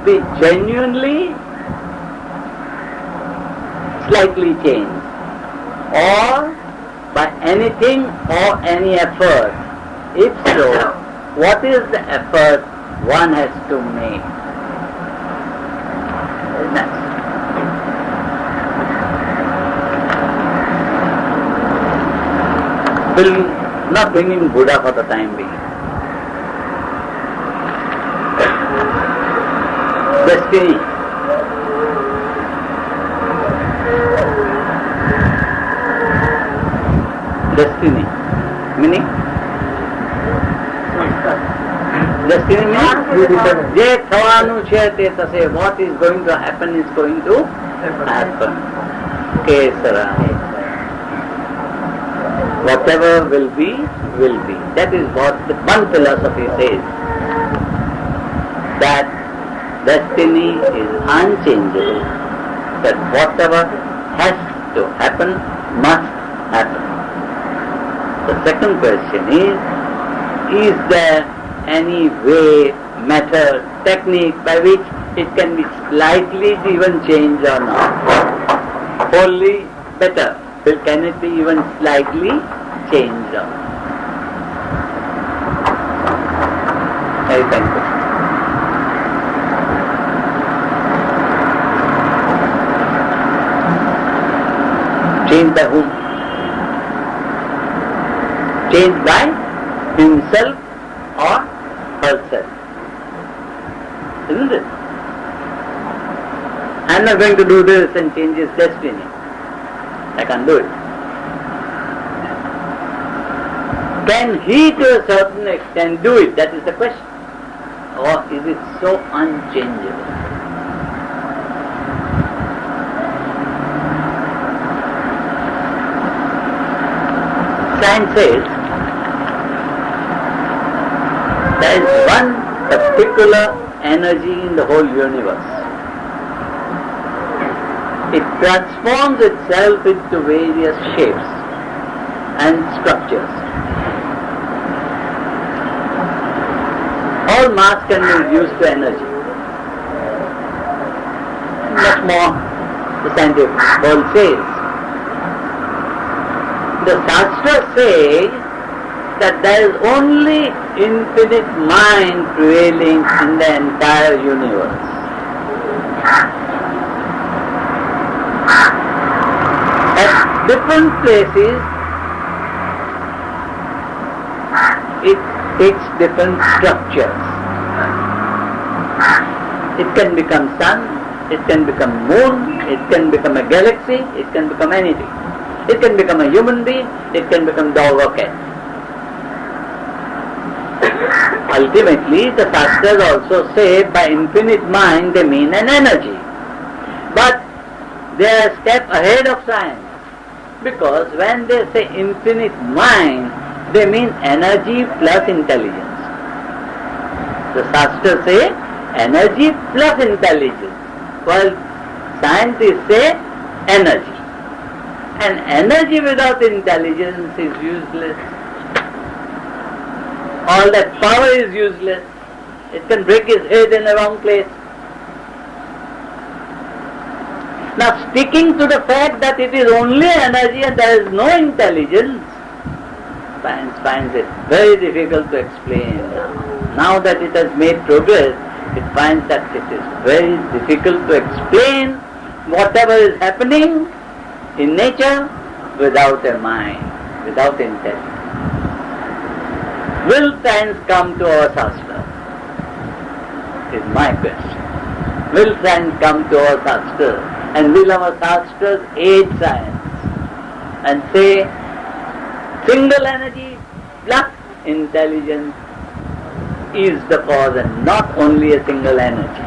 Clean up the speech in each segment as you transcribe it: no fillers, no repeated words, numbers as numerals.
be genuinely slightly changed, or by anything or any effort? If so, what is the effort one has to make? Very nice. We'll not bring in Buddha for the time being. Destiny. Destiny. Meaning? Destiny means જે થવાનું છે તે થશે. What is going to happen is going to happen. Kesara. Whatever will be, will be. That is what the one philosophy says. That destiny is unchangeable. That whatever has to happen must happen. The second question is there any way, method, technique by which it can be slightly even changed or not? Wholly better. Can it be even slightly changed or not? Very fine question. Changed by whom? Changed by himself or herself. Isn't it? I am not going to do this and change his destiny. I can't do it. Can he to a certain extent do it? That is the question. Or is it so unchangeable? Science says there is one particular energy in the whole universe. It transforms itself into various shapes and structures. All mass can be reduced to energy. Much more the scientific world says. The Shastras say that there is only infinite mind prevailing in the entire universe. At different places, it takes different structures. It can become sun, it can become moon, it can become a galaxy, it can become anything. It can become a human being, it can become dog or cat. Ultimately, the Shastras also say by infinite mind they mean an energy. But they are a step ahead of science. Because when they say infinite mind, they mean energy plus intelligence. The Shastras say energy plus intelligence, while scientists say energy. And energy without intelligence is useless. All that power is useless. It can break his head in the wrong place. Now, sticking to the fact that it is only energy and there is no intelligence, science finds it very difficult to explain now. Now that it has made progress, it finds that it is very difficult to explain whatever is happening in nature without a mind, without intelligence. Will science come to our Shastra? Is my question. Will science come to our Shastras? And will our Shastras aid science and say single energy plus intelligence is the cause and not only a single energy?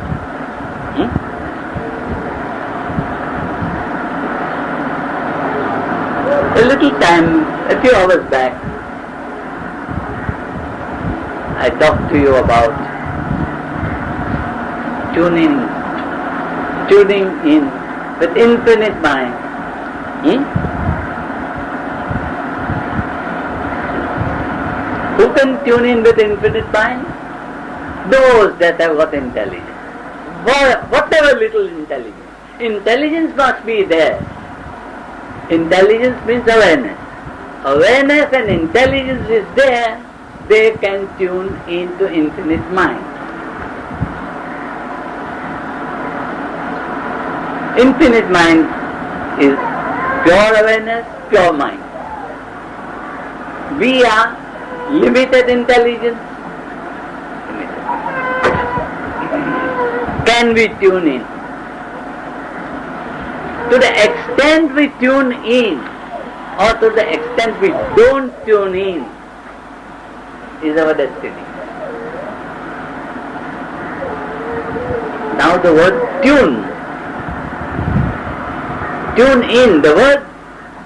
A little time, a few hours back, I talked to you about tuning in with infinite mind. Who can tune in with infinite mind? Those that have got intelligence. whatever little intelligence. Intelligence must be there. Intelligence means awareness. Awareness and intelligence is there, they can tune into infinite mind. Infinite mind is pure awareness, pure mind. We are limited intelligence. Can we tune in? To the extent we tune in, or to the extent we don't tune in, is our destiny. Now the word tune. Tune in, the word,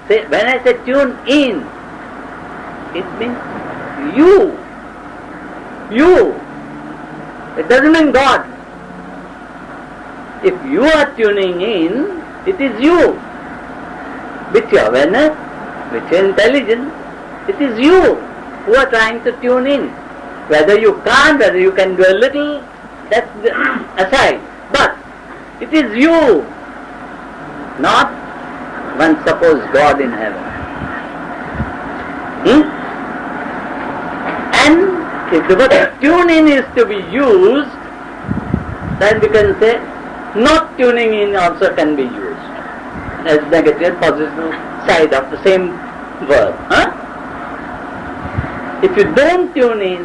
when I say tune in, it means you. You. It doesn't mean God. If you are tuning in, it is you. With your awareness, with your intelligence, it is you who are trying to tune in. Whether you can't, whether you can do a little, that's aside. But it is you, not one suppose God in heaven. And if the word tune in is to be used, then we can say not tuning in also can be used as negative, positive side of the same verb. If you don't tune in,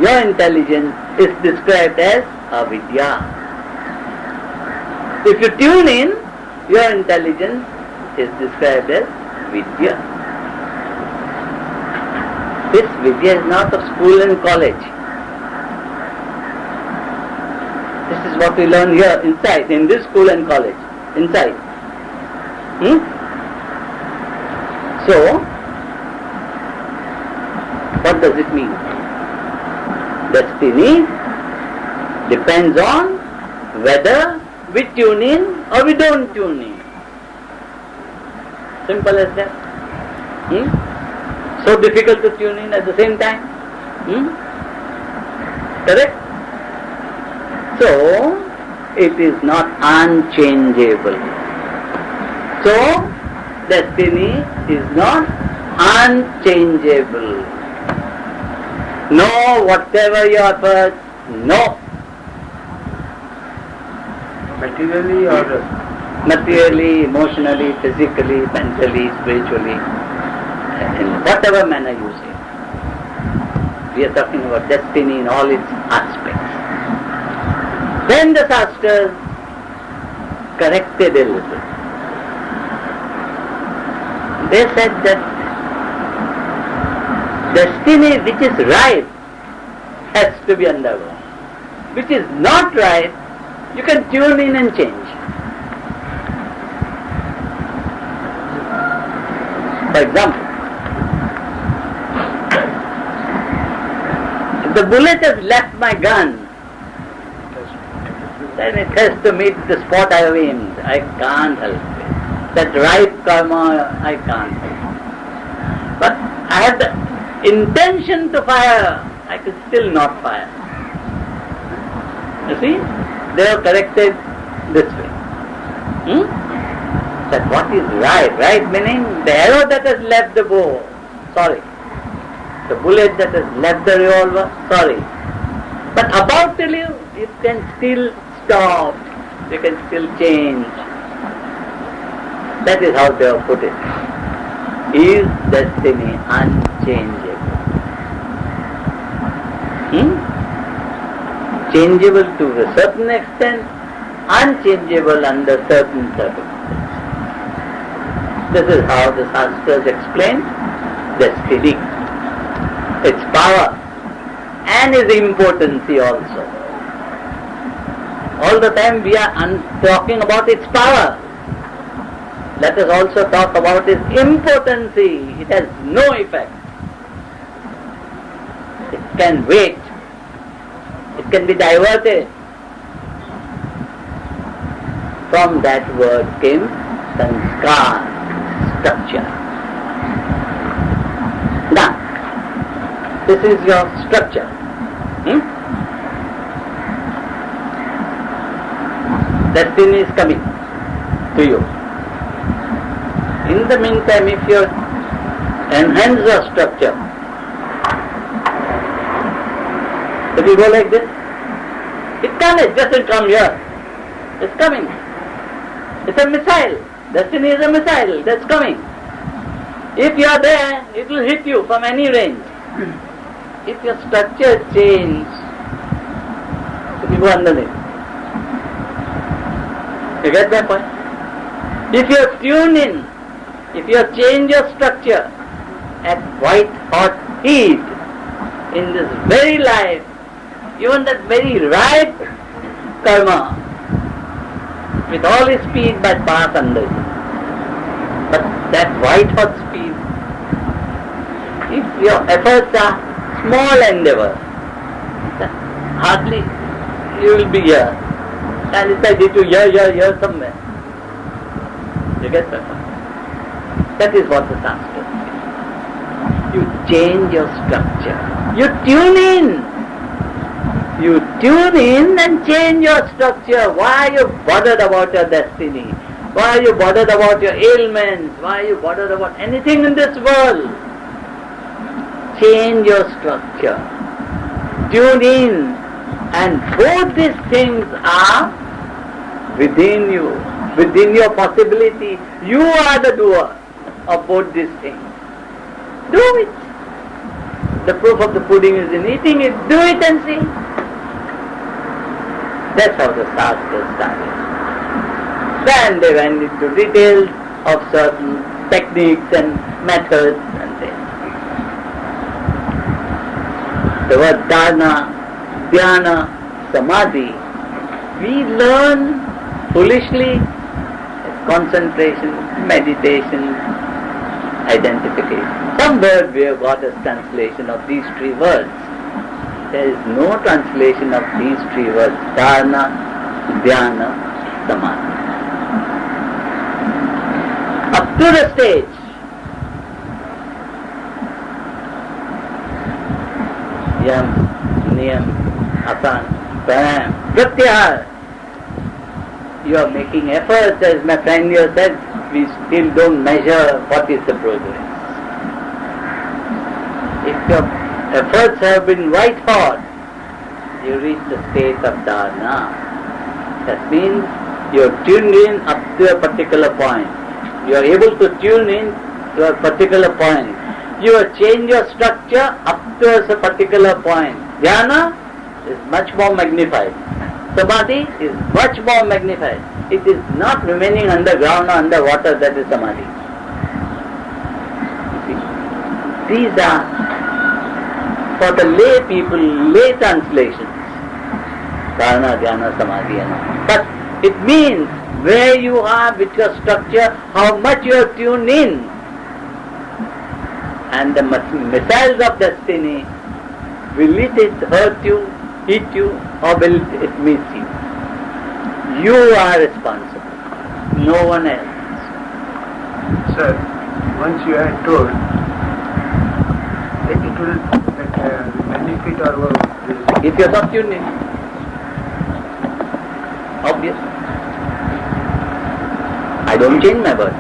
your intelligence is described as avidya. If you tune in, your intelligence is described as vidya. This vidya is not of school and college. This is what we learn here inside, in this school and college, inside. So, what does it mean? Destiny depends on whether we tune in or we don't tune in. Simple as that. So difficult to tune in at the same time. Correct? So, it is not unchangeable. So, destiny is not unchangeable. No, whatever your efforts, no. Materially or? Materially, emotionally, physically, mentally, spiritually, in whatever manner you say. We are talking about destiny in all its aspects. Then the Shastras corrected a little. They said that destiny which is right has to be undergone. Which is not right, you can tune in and change. For example, if the bullet has left my gun, then it has to meet the spot I have aimed. I can't help it. That ripe karma, I can't help it. But I have the intention to fire, I could still not fire. You see? They are corrected this way. That what is right? Right meaning the arrow that has left the bow, sorry. The bullet that has left the revolver, sorry. But about to leave, you can still stop. You can still change. That is how they have put it. Is destiny unchangeable? Changeable to a certain extent, unchangeable under certain circumstances. This is how the Shastras explain destiny, its power and its impotency also. All the time we are talking about its power. Let us also talk about its impotency. It has no effect. It can wait. It can be diverted. From that word came sanskar, structure. Now, this is your structure. destiny is coming to you. In the meantime, if you enhance the structure, if you go like this, it doesn't come here. It's coming. It's a missile. Destiny is a missile that's coming. If you are there, it will hit you from any range. If your structure changes, you go underneath. You get that point? If you tune in, if you change your structure at white hot heat in this very life, even that very ripe karma, with all its speed might pass under you. But that white hot speed, if your efforts are small endeavor, hardly you will be here. And if I did to here somewhere. You get that? That is what the Sanskrit says. You change your structure. You tune in. You tune in and change your structure. Why are you bothered about your destiny? Why are you bothered about your ailments? Why are you bothered about anything in this world? Change your structure. Tune in. And both these things are within you, within your possibility. You are the doer of both these things. Do it. The proof of the pudding is in eating it. Do it and see. That's how the Shastra started. Then they went into details of certain techniques and methods and things. The word dharana, dhyana, samadhi, we learn foolishly concentration, meditation, identification. Somewhere we have got a translation of these three words. There is no translation of these three words, dharana, dhyana, samadhi. Up to the stage, yam, niyam, asana, pranayam, pratyahara. You are making efforts, as my friend here said, we still don't measure what is the progress. If your efforts have been white hot, you reach the state of dharana. That means you are tuned in up to a particular point. You are able to tune in to a particular point. You have changed your structure up to a particular point. Dhyana is much more magnified. Samadhi is much more magnified. It is not remaining underground or underwater, that is samadhi. These are for the lay people, lay translations. Dharana, dhyana, samadhi and all. But it means where you are with your structure, how much you are tuned in. And the missiles of destiny, will it hurt you, hit you, or will it miss you? You are responsible, no one else. Sir, once you had told that it will benefit our... If you are not tuned in, obvious. I don't change my word.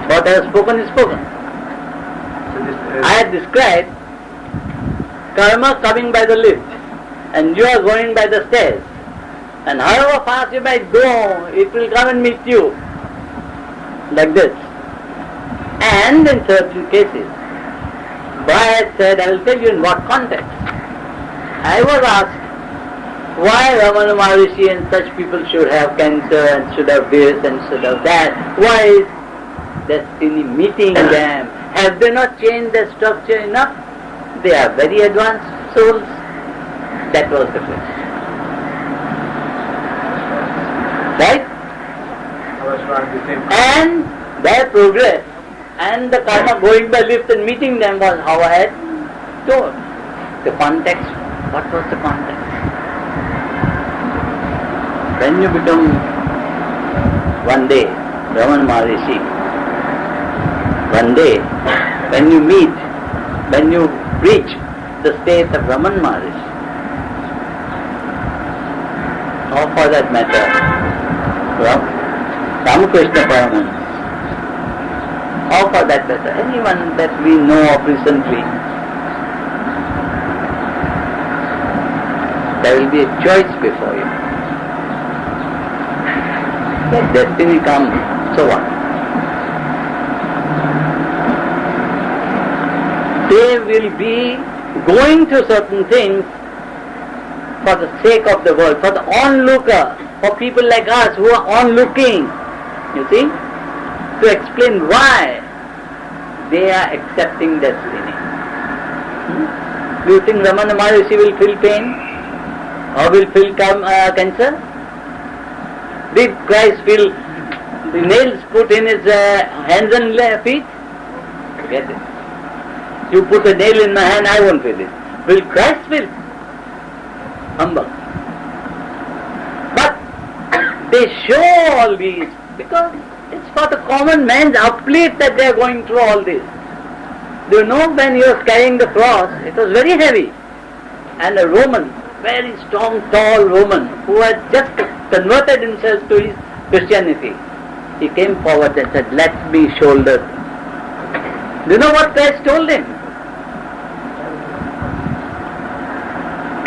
What I have spoken is spoken. So this, I have described karma coming by the lift, and you are going by the stairs. And however fast you might go, it will come and meet you. Like this. And in certain cases, Bharat said, I will tell you in what context. I was asked why Ramana Maharishi and such people should have cancer and should have this and should have that. Why is destiny meeting them? Have they not changed their structure enough? They are very advanced souls. That was the question. Right? And their progress and the karma going by lift and meeting them was how I had told. The context, what was the context? When you become one day Ramana Maharishi, one day when you meet, when you reach the state of Ramana Maharishi, or for that matter, Ramakrishna Paramahansa, or for that matter, anyone that we know of recently, there will be a choice before you. Let destiny come, so what? They will be going through certain things for the sake of the world, for the onlooker, for people like us who are onlooking, you see, to explain why they are accepting destiny. Do you think Ramana Maharishi will feel pain or will feel cancer? Did Christ feel the nails put in his hands and feet? Forget it. You put a nail in my hand, I won't feel it. Will Christ feel? Humble. But they show all these because it's for the common man's uplift that they are going through all this. Do you know when he was carrying the cross, it was very heavy. And a Roman, very strong, tall Roman, who had just converted himself to his Christianity, he came forward and said, "Let me shoulder." Do you know what Christ told him?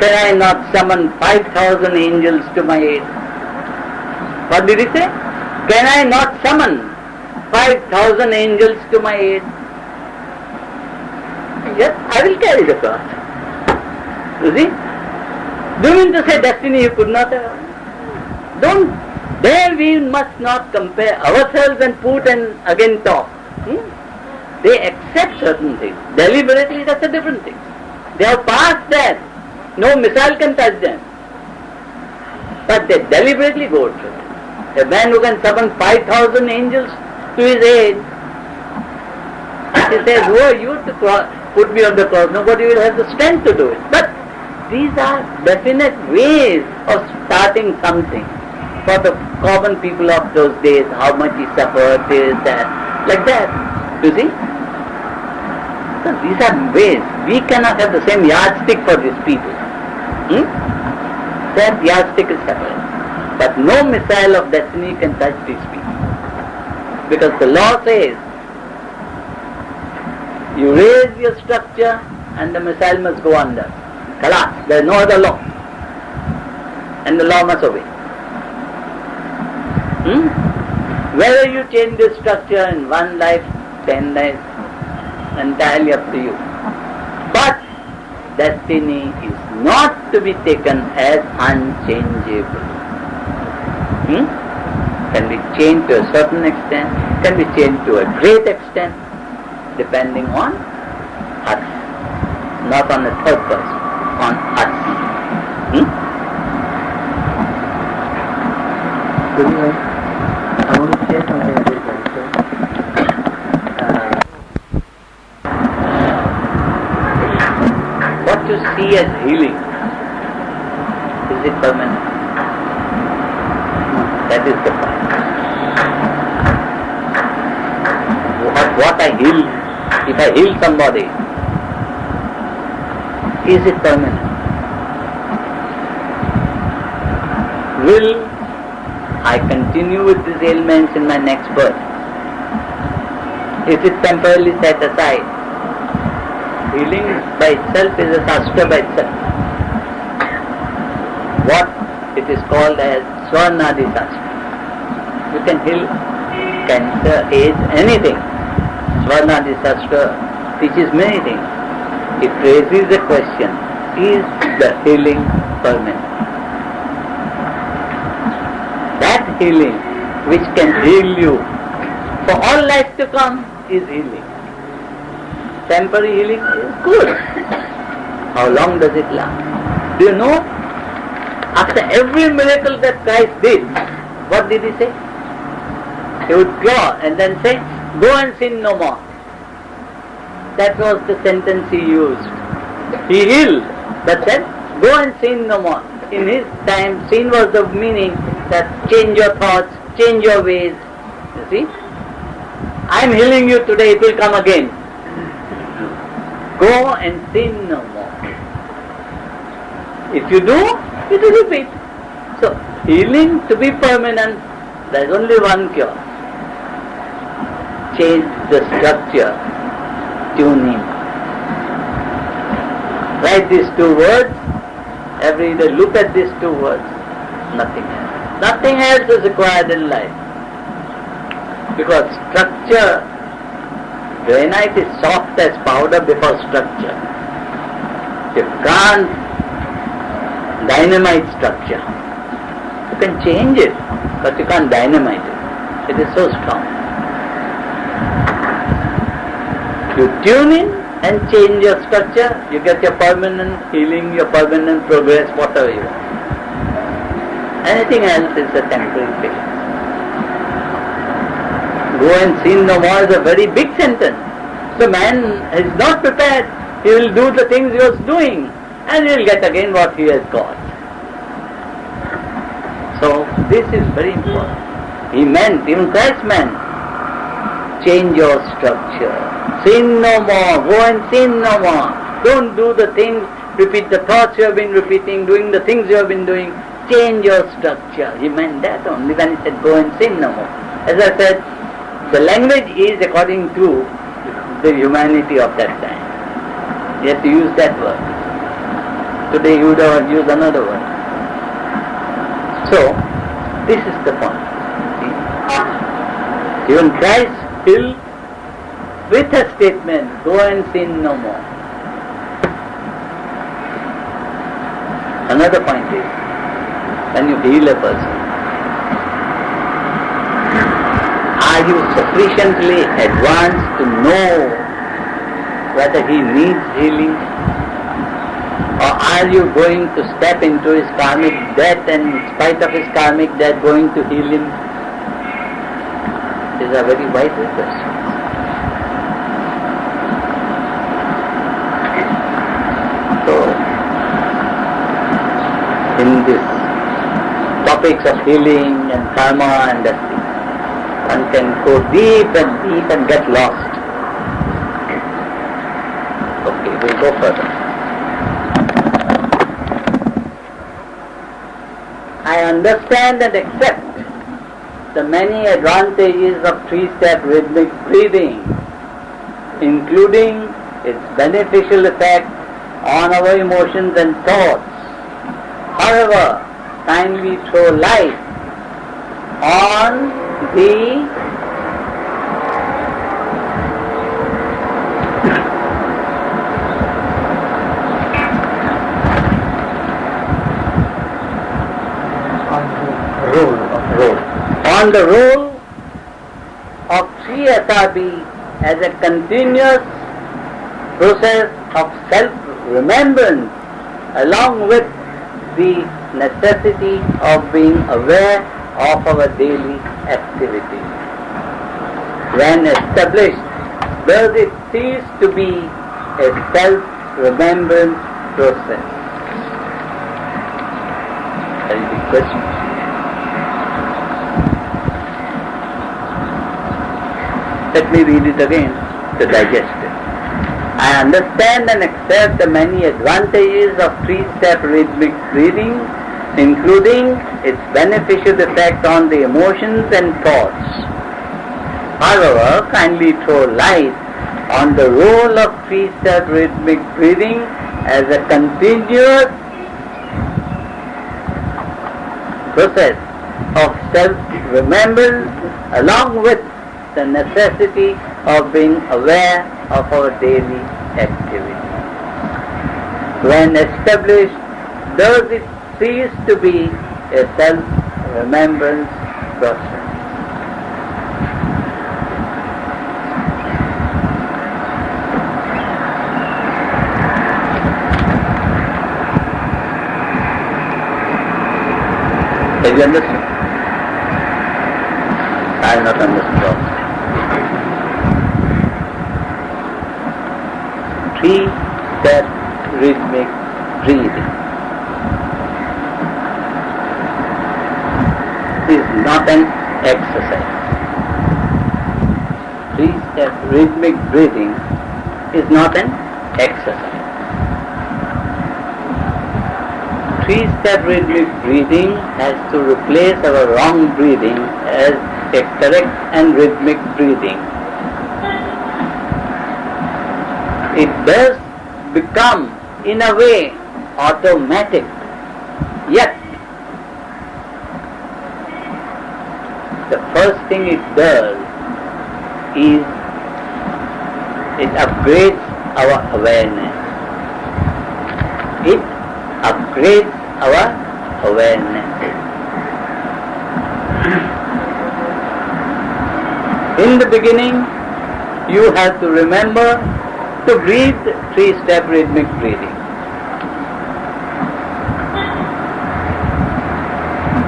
Can I not summon 5,000 angels to my aid? What did he say? Can I not summon 5,000 angels to my aid? Yes, I will carry the cross. You see? Do you mean to say destiny you could not have? Don't. There we must not compare ourselves and put and again talk. They accept certain things. Deliberately, that's a different thing. They have passed that. No missile can touch them. But they deliberately go through it. A man who can summon 5,000 angels to his aid, he says, "Who are you to put me on the cross?" Nobody will have the strength to do it. But these are definite ways of starting something. For the common people of those days, how much he suffered, this, that, like that. You see? So these are ways. We cannot have the same yardstick for these people. That yardstick is separate. But no missile of destiny can touch these people. Because the law says, you raise your structure and the missile must go under. Khalas, there is no other law. And the law must obey. Whether you change the structure in 1 life, 10 lives, entirely up to you. But destiny is not to be taken as unchangeable. Can be changed to a certain extent, can be changed to a great extent, depending on us, not on a third person, on us. I want to say something about that. What you see as healing, is it permanent? That is the point. What I heal, if I heal somebody, is it permanent? Will I continue with these ailments in my next birth? Is it temporarily set aside? Healing by itself is a shastra by itself. What it is called as Swarnadi Shastra. You can heal cancer, AIDS, anything. Swarnadi Shastra teaches many things. It raises the question, is the healing permanent? That healing which can heal you for all life to come is healing. Temporary healing is good. How long does it last? Do you know? After every miracle that Christ did, what did he say? He would cure and then say, "Go and sin no more." That was the sentence he used. He healed, but said, "Go and sin no more." In his time, sin was the meaning that change your thoughts, change your ways. You see? I am healing you today, it will come again. Go and sin no more. If you do, it will repeat. So, healing to be permanent There is only one cure. Change the structure, tune in. Write these two words, every day look at these two words, nothing else. Nothing else is required in life. Because structure, granite is soft as powder before structure. You can't dynamite structure. You can change it, but you can't dynamite it. It is so strong. You tune in and change your structure, you get your permanent healing, your permanent progress, whatever you want. Anything else is a temporary thing. Go and sin no more is a very big sentence. The man is not prepared. He will do the things he was doing and he will get again what he has got. So this is very important. He meant, even Christ meant, change your structure. Sin no more. Go and sin no more. Don't do the things, repeat the thoughts you have been repeating, doing the things you have been doing. Change your structure. He meant that only when he said go and sin no more. As I said, the language is according to the humanity of that time. You have to use that word. Today you would have used another word. So, this is the point. See? Even Christ still with a statement, go and sin no more. Another point is, when you heal a person, are you sufficiently advanced to know whether he needs healing? Or are you going to step into his karmic death and in spite of his karmic death going to heal him? These are very vital questions. So, in this topics of healing and karma and destiny, one can go deep and get lost. Okay, we'll go further. I understand and accept the many advantages of three-step rhythmic breathing, including its beneficial effect on our emotions and thoughts. However, kindly throw light on the role of 3SRB as a continuous process of self-remembrance along with the necessity of being aware of our daily activities. When established, does it cease to be a self-remembrance process? Very big question. Let me read it again to digest it. I understand and accept the many advantages of three-step rhythmic breathing, including its beneficial effect on the emotions and thoughts. However, kindly throw light on the role of three-step rhythmic breathing as a continuous process of self-remembrance along with the necessity of being aware of our daily activity. When established, does it cease to be a self-remembrance process? Have you understood? I have not understood. Three-step rhythmic breathing is not an exercise. Three-step rhythmic breathing is not an exercise. three-step rhythmic breathing has to replace our wrong breathing as a correct and rhythmic breathing. It does become, in a way, automatic. Yet, the first thing it does is it upgrades our awareness. It upgrades our awareness. In the beginning, you have to remember to breathe three-step rhythmic breathing.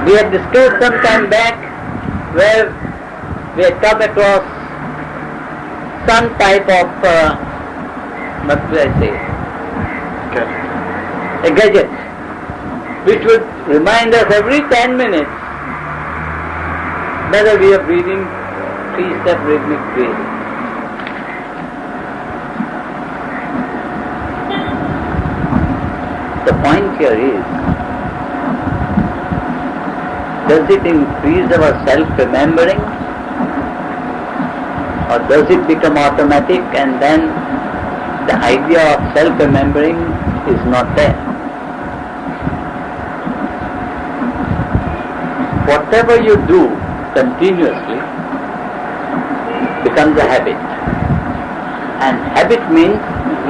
We had discussed some time back where we had come across some type of, what do I say? A gadget, which would remind us every 10 minutes whether we are breathing three-step rhythmic breathing. The point here is, does it increase our self-remembering, or does it become automatic and then the idea of self-remembering is not there? Whatever you do continuously becomes a habit, and habit means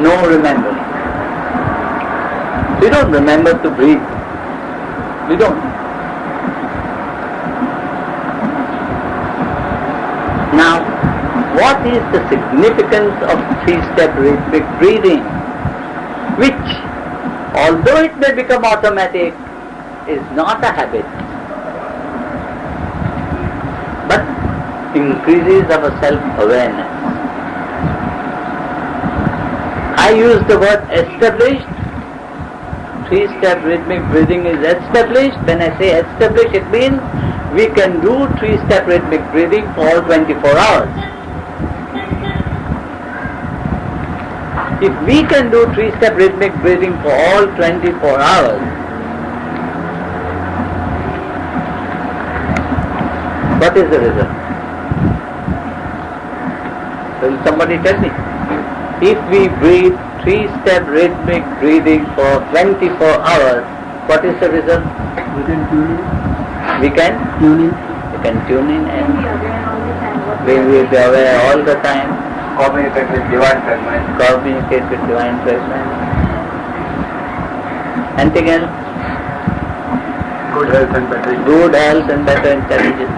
no remembering. We don't remember to breathe. We don't. Now, what is the significance of three-step rhythmic breathing, which, although it may become automatic, is not a habit, but increases our self-awareness? I use the word established. Three-step rhythmic breathing is established. When I say established, it means we can do three-step rhythmic breathing for all 24 hours. If we can do three-step rhythmic breathing for all 24 hours, what is the result? Will somebody tell me? If we breathe three-step rhythmic breathing for 24 hours, what is the result? We can tune in. We can tune in and we will be aware all the time. Communicate with divine presence. Communicate with divine presence. Anything else? Good health and better. Good health and better intelligence.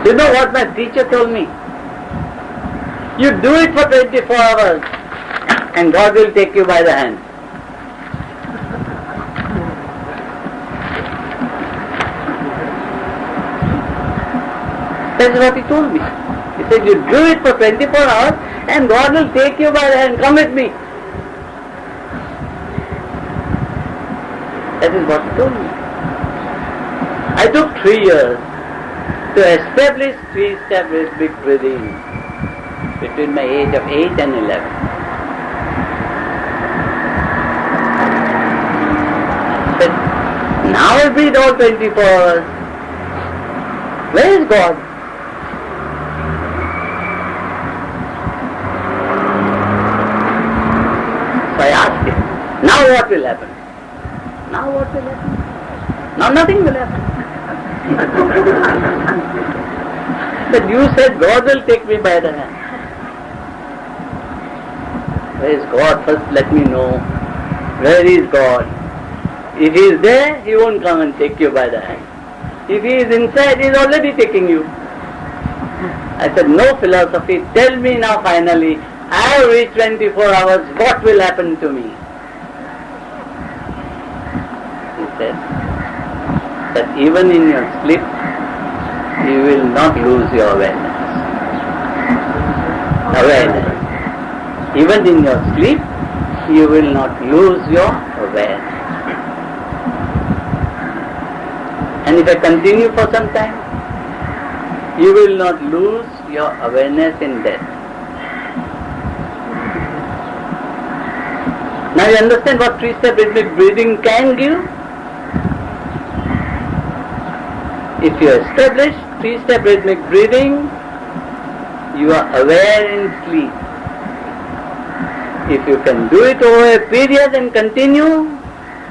You know what my teacher told me? You do it for 24 hours and God will take you by the hand. That's what he told me. He said, you do it for 24 hours and God will take you by the hand. Come with me. That is what he told me. I took 3 years to establish three-step rhythmic breathing between my age of 8 and 11. I said, now I breathe all 24 hours. Where is God? So I asked him, now what will happen? Now what will happen? Now nothing will happen. But you said God will take me by the hand. Where is God? First let me know. Where is God? If He is there, He won't come and take you by the hand. If He is inside, He is already taking you. I said, no philosophy. Tell me now finally, I have reached 24 hours, what will happen to me? He said that even in your sleep, you will not lose your awareness. Even in your sleep, you will not lose your awareness. And if I continue for some time, you will not lose your awareness in death. Now you understand what three-step rhythmic breathing can give? If you establish three-step rhythmic breathing, you are aware in sleep. If you can do it over a period and continue,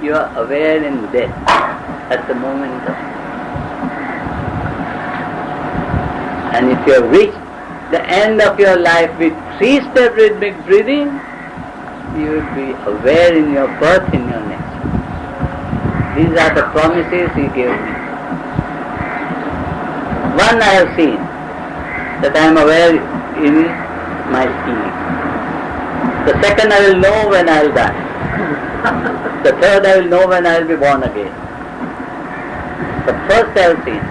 you are aware in death at the moment of. And if you have reached the end of your life with three-step rhythmic breathing, you will be aware in your birth, in your next. These are the promises he gave me. One I have seen, that I am aware in my sleep. The second I will know when I will die. The third I will know when I will be born again. But first I have seen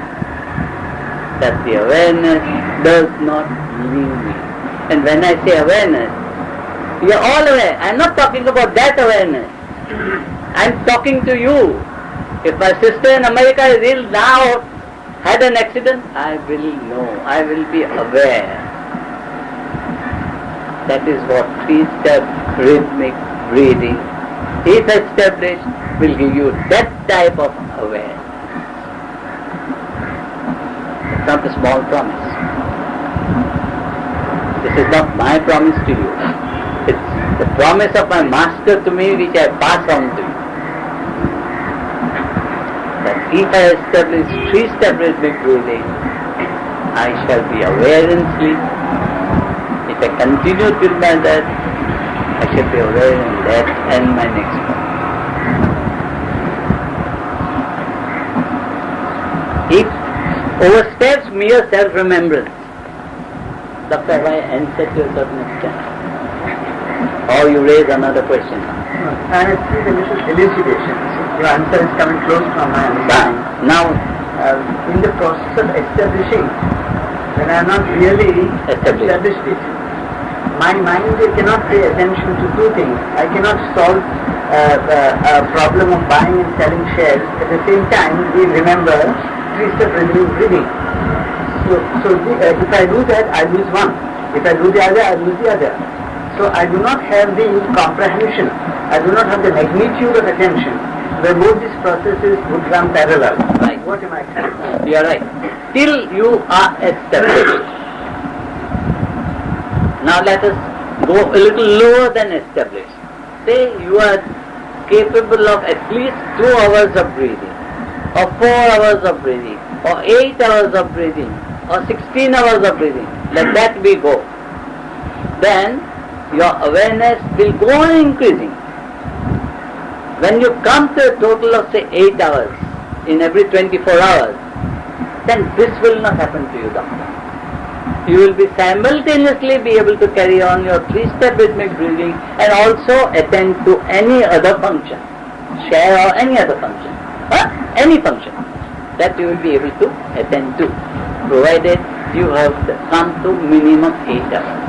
that the awareness does not leave me. And when I say awareness, you are all aware. I am not talking about that awareness. I am talking to you. If my sister in America is ill now, had an accident, I will know. I will be aware. That is what three-step rhythmic breathing, if established, will give you that type of awareness. It's not a small promise. This is not my promise to you. It's the promise of my master to me, which I pass on to you. That if I establish three-step rhythmic breathing, I shall be aware in sleep. If I continue till my death, I shall be aware in death and my next birth. It oversteps mere self-remembrance. Doctor, have I answered to a certain extent? Or you raise another question? I have seen a little elucidation. Your answer is coming close from my understanding. Now, in the process of establishing, when I am not really established it, my mind cannot pay attention to two things. I cannot solve a problem of buying and selling shares. At the same time, we remember three-step rhythmic breathing. So if I do that, I lose one. If I do the other, I lose the other. So I do not have the comprehension. I do not have the magnitude of attention where both these processes would run parallel. Right. What am I saying? You are right. Till you are established. Now let us go a little lower than established. Say you are capable of at least 2 hours of breathing, or 4 hours of breathing, or 8 hours of breathing, or 16 hours of breathing. Let that be go. Then your awareness will go on increasing. When you come to a total of say 8 hours in every 24 hours, then this will not happen to you, doctor. You will be simultaneously be able to carry on your 3-step rhythmic breathing and also attend to any other function, share or any other function, any function that you will be able to attend to, provided you have come to minimum 8 hours.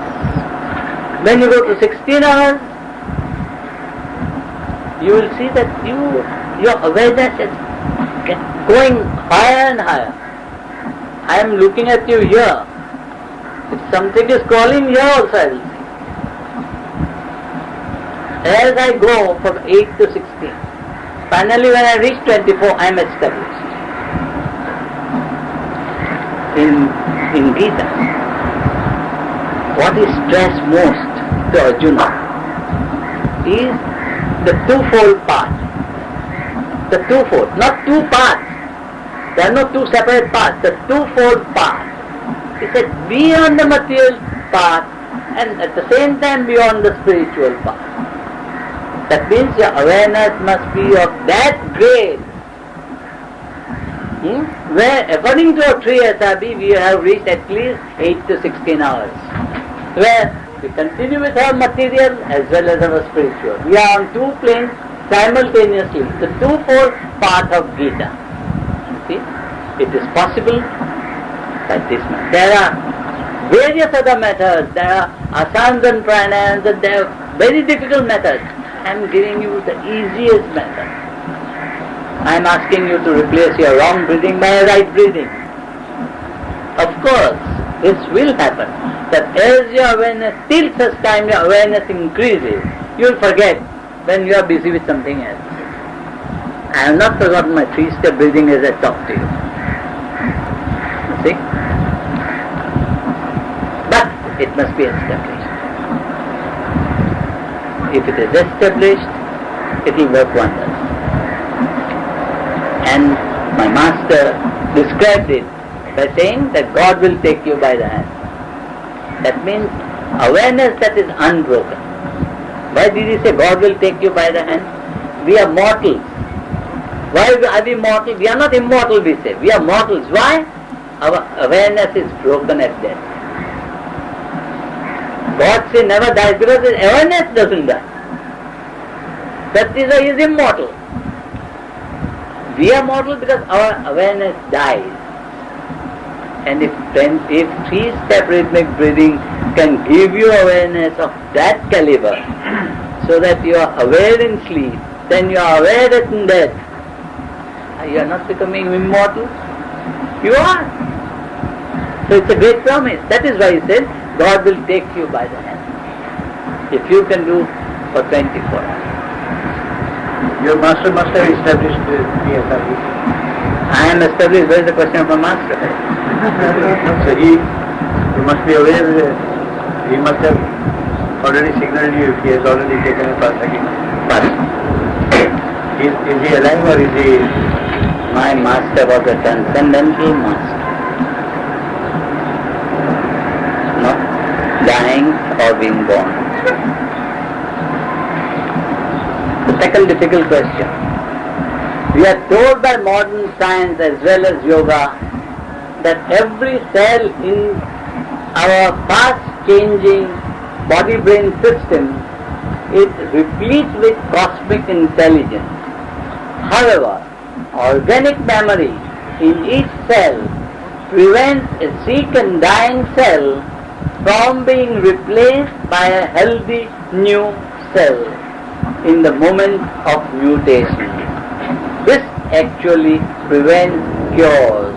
When you go to 16 hours, you will see that your awareness is going higher and higher. I am looking at you here. If something is calling here also I will see. As I go from 8 to 16, finally when I reach 24, I am established. In Gita, what is stressed most to Arjuna is the twofold path. The twofold, not 2 paths. There are no 2 separate paths. The twofold path. He said, be on the material path and at the same time be on the spiritual path. That means your awareness must be of that grade where according to our 3 SRB we have reached at least 8 to 16 hours. Where we continue with our material as well as our spiritual. We are on 2 planes simultaneously. The twofold path of Gita. See, it is possible by this method. There are various other methods. There are asanas and pranayams, and there are very difficult methods. I am giving you the easiest method. I am asking you to replace your wrong breathing by a right breathing. Of course, this will happen. That as your awareness, till such time your awareness increases, you will forget when you are busy with something else. I have not forgotten my 3-step breathing as I talk to you. See? But it must be established. If it is established, it will work wonders. And my master described it by saying that God will take you by the hand. That means awareness that is unbroken. Why did he say God will take you by the hand? We are mortals. Why are we mortal? We are not immortal, we say. We are mortals. Why? Our awareness is broken at death. God say never dies because his awareness doesn't die. That is why he is immortal. We are mortal because our awareness dies. And if 3-step rhythmic breathing can give you awareness of that caliber, so that you are aware in sleep, then you are aware that in death, you are not becoming immortal. You are. So it's a great promise. That is why he said, God will take you by the hand. If you can do for 24 hours. Your master must have established the SRV. I am established. Where is the question of my master? So you must be aware, he must have already signaled you if he has already taken a path again. Is he alive or is he? My master was a transcendental master. Not dying or being born. The second difficult question. We are told by modern science as well as yoga that every cell in our fast-changing body-brain system is replete with cosmic intelligence. However, organic memory in each cell prevents a sick and dying cell from being replaced by a healthy new cell in the moment of mutation. This actually prevents cures.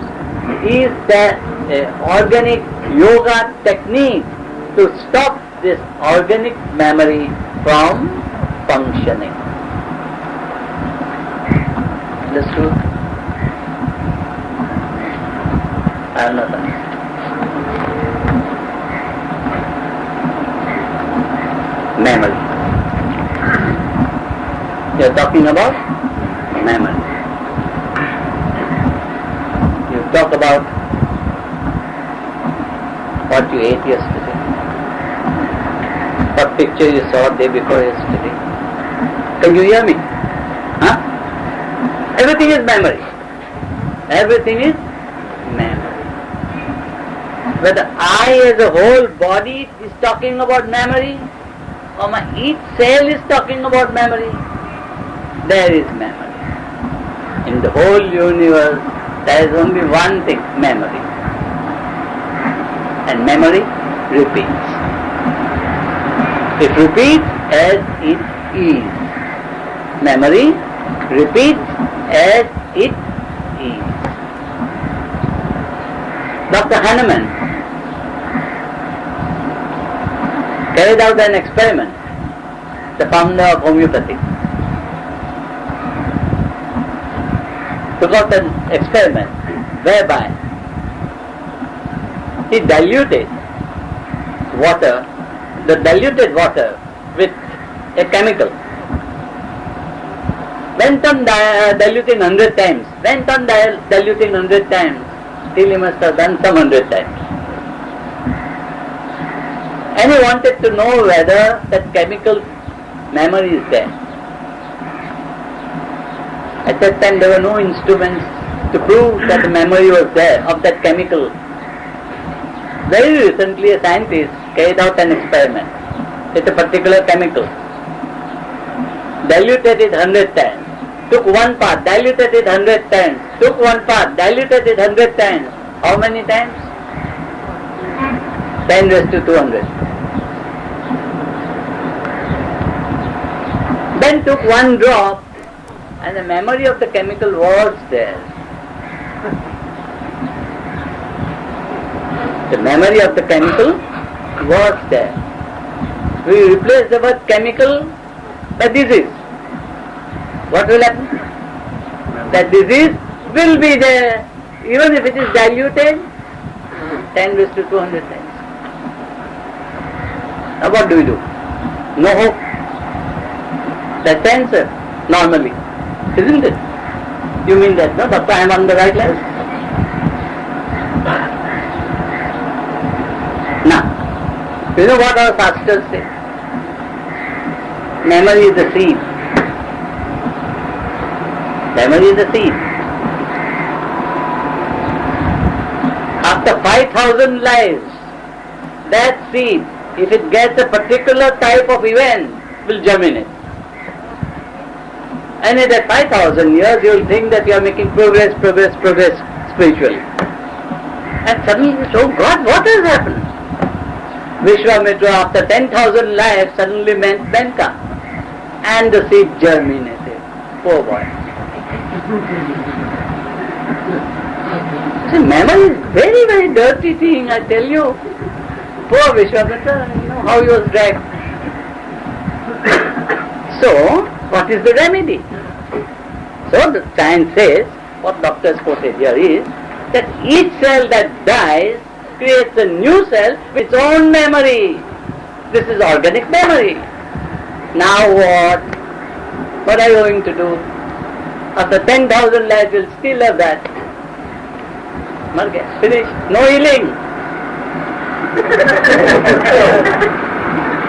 Is the organic yoga technique to stop this organic memory from functioning. Understood? I have not understood. Memory. You are talking about memory. You talk about what you ate yesterday, what picture you saw day before yesterday. Can you hear me? Huh? Everything is memory. Everything is memory. Whether I as a whole body is talking about memory, or my each cell is talking about memory, there is memory. In the whole universe, there is only one thing, memory. And memory repeats. It repeats as it is. Memory repeats as it is. Dr. Hahnemann carried out an experiment, the founder of homeopathy. Took out an experiment whereby he diluted water, the diluted water with a chemical. Went on diluting 100 times, went on diluting 100 times, till he must have done some 100 times. And he wanted to know whether that chemical memory is there. At that time there were no instruments to prove that the memory was there of that chemical. Very recently a scientist carried out an experiment with a particular chemical. Diluted it 100 times. Took one part, diluted it 100 times. Took one part, diluted it 100 times. How many times? 10 raised to 200. Then took one drop and the memory of the chemical was there. The memory of the chemical was there. We replace the word chemical the disease. What will happen? That disease will be there, even if it is diluted 10 raised to 200 times. Now what do we do? No hope. That's the answer, normally. Isn't it? You mean that, no? Doctor, I am on the right line? Now, you know what our pastors say? Memory is the seed. Memory is the seed. After 5,000 lives, that seed, if it gets a particular type of event, will germinate. And in that 5,000 years, you will think that you are making progress spiritually. And suddenly you say, oh God, what has happened? Vishwamitra, after 10,000 lives, suddenly meant Benka. And the seed germinated. Poor boy. See, memory is very, very dirty thing, I tell you. Poor Vishwamitra, you know how he was dragged. So, what is the remedy? So, the science says, what doctors quoted here is, that each cell that dies creates a new cell with its own memory. This is organic memory. Now what? What are you going to do? After 10,000 lives, you'll still have that. Finished. No healing.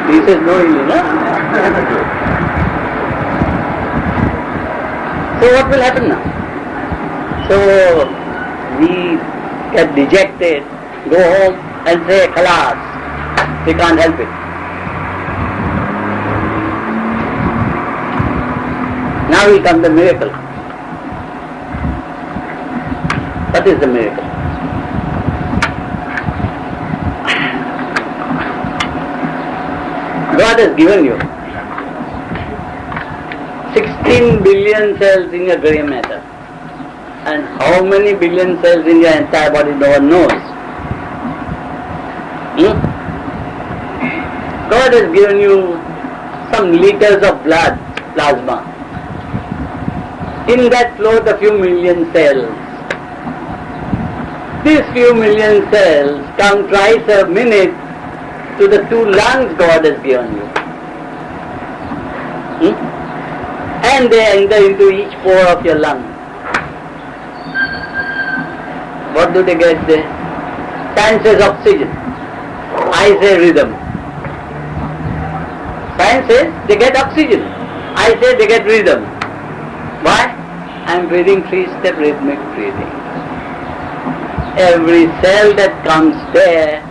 He says no healing, huh? So what will happen now? So we get dejected, go home and say, Khalas, we can't help it. Now will come the miracle. What is the miracle? God has given you 16 billion cells in your grey matter. And how many billion cells in your entire body, no one knows. God has given you some liters of blood, plasma. In that float a few million cells. These few million cells come twice a minute to the 2 lungs God has given you. And they enter into each pore of your lung. What do they get there? Science says oxygen. I say rhythm. Science says they get oxygen. I say they get rhythm. Why? I am breathing 3-step rhythmic breathing. Every cell that comes there,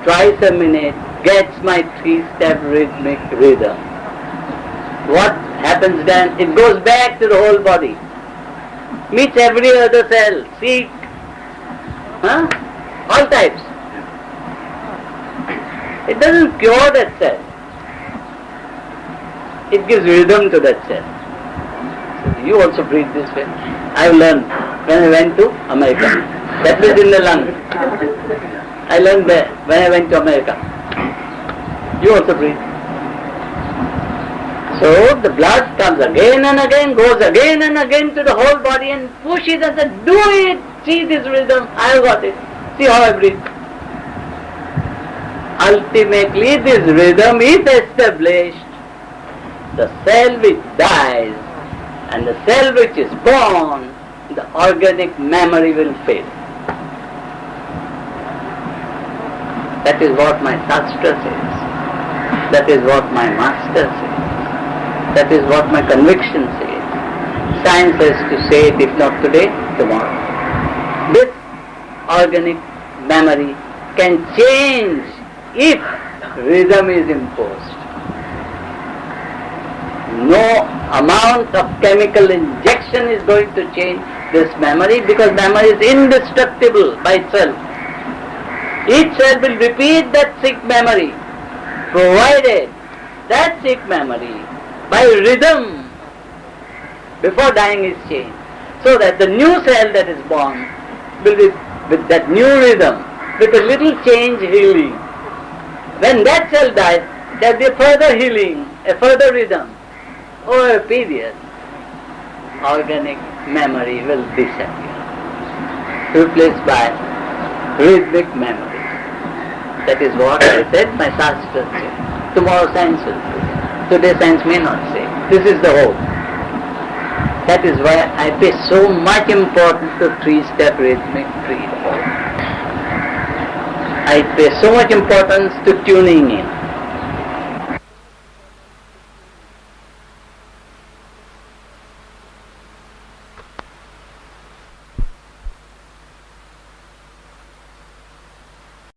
twice a minute, gets my 3-step rhythmic rhythm. What happens then? It goes back to the whole body. Meets every other cell, seek, all types. It doesn't cure that cell. It gives rhythm to that cell. So you also breathe this way. I learned when I went to America. That was in the lung. I learned there when I went to America. You also breathe. So the blood comes again and again, goes again and again to the whole body and pushes and says, do it, see this rhythm, I've got it, see how I breathe. Ultimately this rhythm is established. The cell which dies and the cell which is born, the organic memory will fade. That is what my Shastra says. That is what my master says. That is what my conviction says. Science has to say it, if not today, tomorrow. This organic memory can change if rhythm is imposed. No amount of chemical injection is going to change this memory, because memory is indestructible by itself. Each cell will repeat that sick memory, provided that sick memory by rhythm before dying is changed, so that the new cell that is born will be with that new rhythm, with a little change healing. When that cell dies, there will be further healing a further rhythm, over a period, organic memory will disappear, replaced by rhythmic memory. That is what I said, my Shastra said. Tomorrow science will say. Today science may not say. This is the hope. That is why I pay so much importance to three-step rhythmic freedom. I pay so much importance to tuning in.